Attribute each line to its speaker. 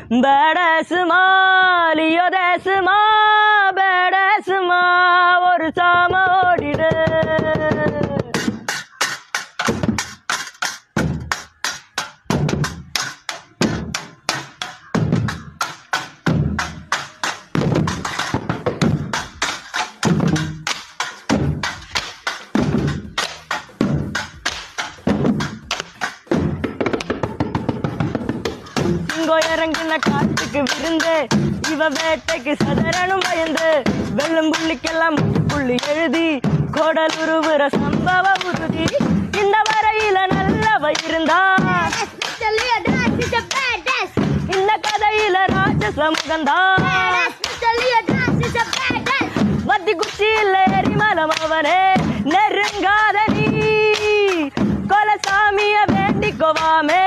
Speaker 1: பேடசுமா லியோதேசுமா பேடசுமா ஒரு சாம ஓடிடு இறங்கின காட்டுக்கு விருந்து இவ வேட்டைக்கு சதரனும் பயந்து வெள்ளும் புள்ளிக்கெல்லாம் புள்ளி எழுதி கோடல் உருவுற சம்பவ உறுதி இந்த வரையில நல்லவ இருந்தா இந்த கதையில ராட்சச முகந்தா மத்தி குச்சியில் எரிமலம் அவனே நெருங்காத நீ கொலசாமிய வேண்டிக்கோவாமே